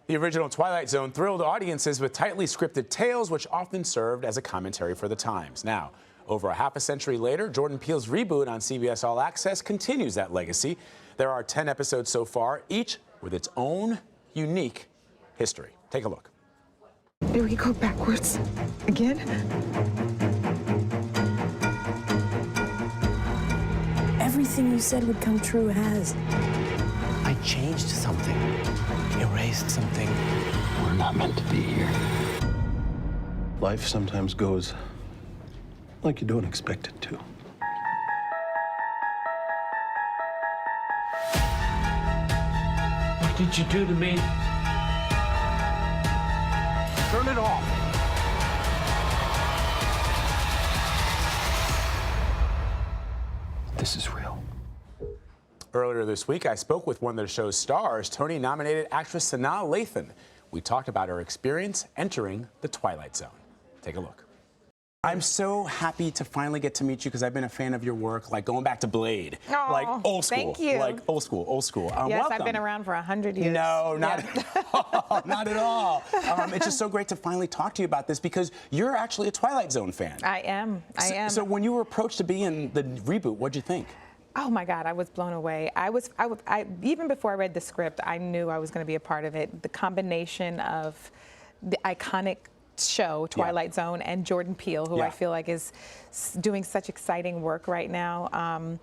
The original Twilight Zone thrilled audiences with tightly scripted tales, which often served as a commentary for the times. Now, over a half a century later, Jordan Peele's reboot on CBS All Access continues that legacy. There are 10 episodes so far, each with its own unique history. Take a look. Do we go backwards again? Everything you said would come true has. I changed something, erased something. We're not meant to be here. Life sometimes goes like you don't expect it to. What did you do to me? Turn it off. This is real. Earlier this week, I spoke with one of the show's stars, Tony-nominated actress Sanaa Lathan. We talked about her experience entering the Twilight Zone. Take a look. I'm so happy to finally get to meet you because I've been a fan of your work, like going back to Blade. Oh, like old school. thank you. Like old school, old school. Yes, welcome. I've been around for 100 years. No, not at all. Not at all. It's just so great to finally talk to you about this because you're actually a Twilight Zone fan. I am. So when you were approached to be in the reboot, what'd you think? Oh my God, I was blown away. Even before I read the script, I knew I was going to be a part of it. The combination of the iconic show, Twilight Zone, and Jordan Peele, who I feel like is doing such exciting work right now.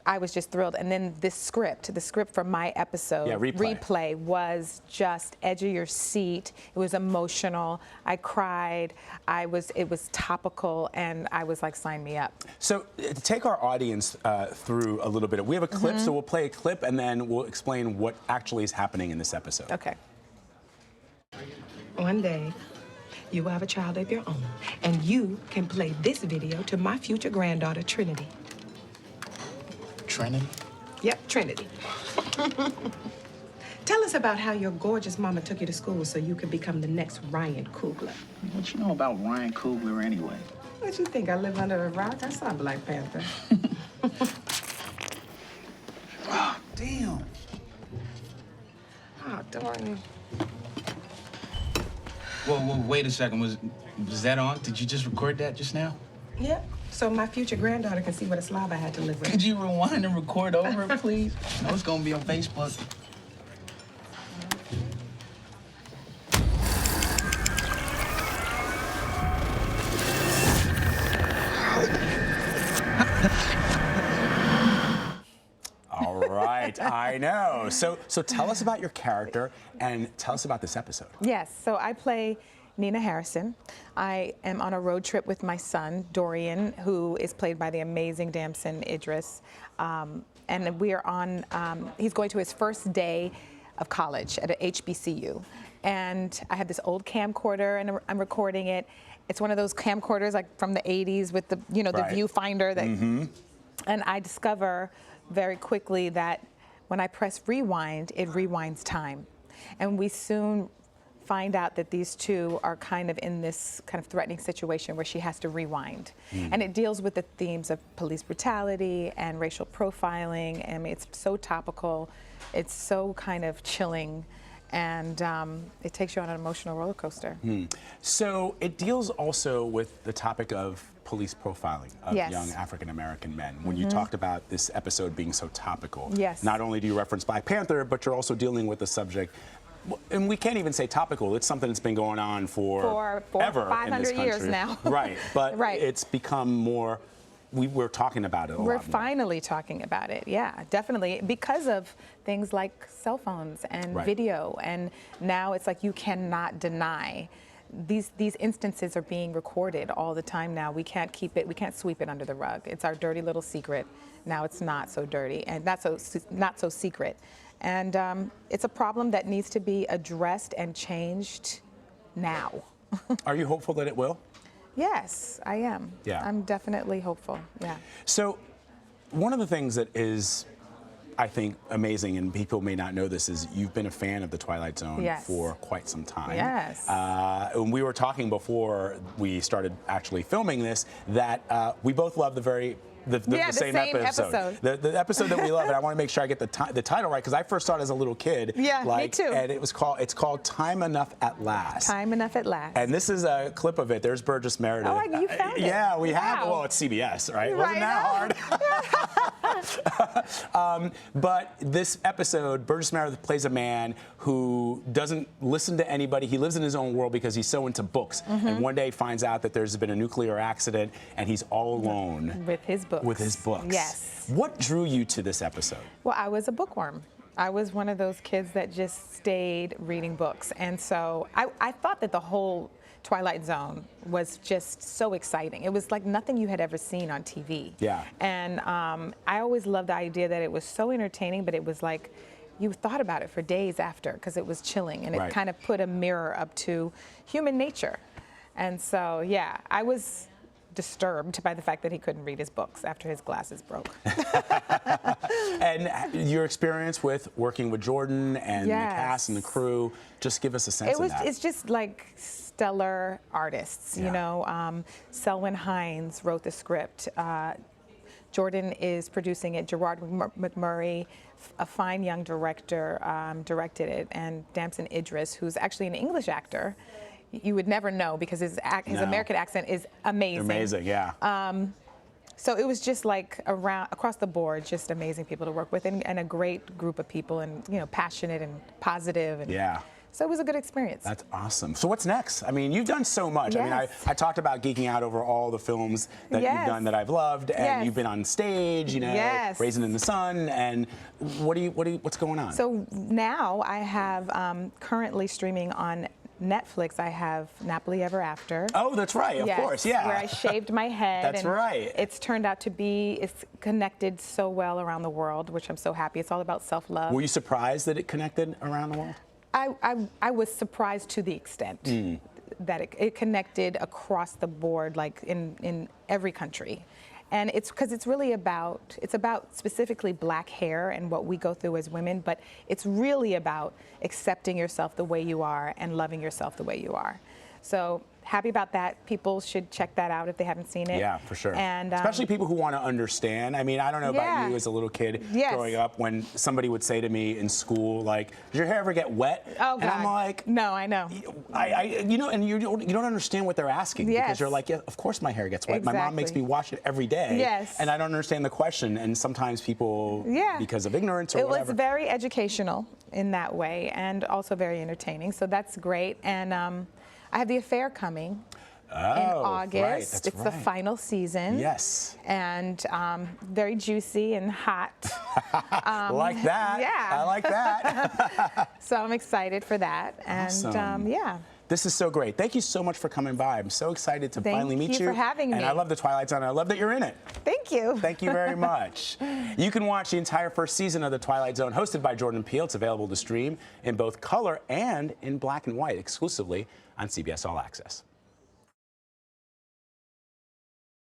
I was just thrilled. And then the script for my episode, Replay, was just edge of your seat. It was emotional. I cried. It was topical, and I was like, sign me up. So take our audience through a little bit. We have a clip, so we'll play a clip, and then we'll explain what actually is happening in this episode. Okay. One day, you will have a child of your own, and you can play this video to my future granddaughter, Trinity. Trinity? Yep, Trinity. Tell us about how your gorgeous mama took you to school so you could become the next Ryan Coogler. What you know about Ryan Coogler anyway? What you think, I live under a rock? I saw Black Panther. Oh, damn. Oh, darn it. Well, wait a second. Was that on? Did you just record that just now? Yep. So my future granddaughter can see what a slob I had to live with. Could you rewind and record over it, please? No, it's gonna be on Facebook. All right, I know. So tell us about your character and tell us about this episode. Yes, so I play Nina Harrison. I am on a road trip with my son, Dorian, who is played by the amazing Damson Idris. And we are on, he's going to his first day of college at a HBCU. And I have this old camcorder and I'm recording it. It's one of those camcorders like from the 80s with the, the viewfinder that, and I discover very quickly that when I press rewind, it rewinds time. And we soon find out that these two are kind of in this kind of threatening situation where she has to rewind. And it deals with the themes of police brutality and racial profiling. I mean, it's so topical. It's so kind of chilling. And it takes you on an emotional roller coaster. So it deals also with the topic of police profiling of young African-American men. When you talked about this episode being so topical, not only do you reference Black Panther, but you're also dealing with the subject. And we can't even say topical. It's something that's been going on for ever 500 in this country. years now. Right, but it's become more. We're talking about it a lot more. We're finally talking about it, yeah, definitely, because of things like cell phones and video, and now it's like you cannot deny. These instances are being recorded all the time now. We can't keep it, we can't sweep it under the rug. It's our dirty little secret. Now it's not so dirty and not so secret. And it's a problem that needs to be addressed and changed now. Are you hopeful that it will? Yes, I am. Yeah. I'm definitely hopeful, yeah. So one of the things that is, I think, amazing, and people may not know this, is you've been a fan of the Twilight Zone for quite some time. Yes. And we were talking before we started actually filming this that we both love the very the same episode. The episode that we love, and I want to make sure I get the title right because I first saw it as a little kid. Yeah, me too. And it's called Time Enough at Last. Time Enough at Last. And this is a clip of it. There's Burgess Meredith. Oh, you found it. Yeah, we have. Wow. Well, it's CBS, right? Right. Wasn't that hard? But this episode, Burgess Meredith plays a man who doesn't listen to anybody. He lives in his own world because he's so into books. And one day finds out that there's been a nuclear accident and he's all alone. With his books. With his books. Yes. What drew you to this episode? Well, I was a bookworm. I was one of those kids that just stayed reading books. And so I thought that the whole Twilight Zone was just so exciting. It was like nothing you had ever seen on TV. Yeah. And I always loved the idea that it was so entertaining, but it was like you thought about it for days after because it was chilling and it kind of put a mirror up to human nature. And so, yeah, I was disturbed by the fact that he couldn't read his books after his glasses broke. And your experience with working with Jordan and the cast and the crew, just give us a sense of that. It's just like stellar artists, you know. Selwyn Hines wrote the script. Jordan is producing it. Gerard McMurray, a fine young director, directed it. And Damson Idris, who's actually an English actor. You would never know because his American accent is amazing. Amazing, yeah. So it was just like across the board, just amazing people to work with and a great group of people and, you know, passionate and positive. And yeah. So it was a good experience. That's awesome. So what's next? I mean, you've done so much. Yes. I mean, I talked about geeking out over all the films that you've done that I've loved, and you've been on stage, you know, Raisin in the Sun, and what's going on? So now I have currently streaming on Netflix, I have Nappily Ever After. Oh, that's right, of course, yeah. Where I shaved my head. That's right. It's turned out to be, it's connected so well around the world, which I'm so happy. It's all about self-love. Were you surprised that it connected around the world? I was surprised to the extent that it connected across the board, like in every country. And it's because it's really about specifically black hair and what we go through as women, but it's really about accepting yourself the way you are and loving yourself the way you are. So happy about that. People should check that out if they haven't seen it. Yeah, for sure. And especially people who want to understand. I mean, I don't know about you as a little kid growing up when somebody would say to me in school, like, "Does your hair ever get wet?" Oh, God. And I'm like, "No, I know." You know, and you don't understand what they're asking because you're like, "Yeah, of course my hair gets wet. Exactly. My mom makes me wash it every day." Yes. And I don't understand the question. And sometimes people, because of ignorance or whatever. It was very educational in that way and also very entertaining. So that's great. And I have The Affair coming in August. Right, that's it's the final season. Yes. And very juicy and hot. Like that. Yeah. I like that. So I'm excited for that. Awesome. And yeah. This is so great. Thank you so much for coming by. I'm so excited to finally meet you. Thank you for having me. And I love the Twilight Zone. I love that you're in it. Thank you. Thank you very much. You can watch the entire first season of the Twilight Zone, hosted by Jordan Peele. It's available to stream in both color and in black and white, exclusively on CBS All Access.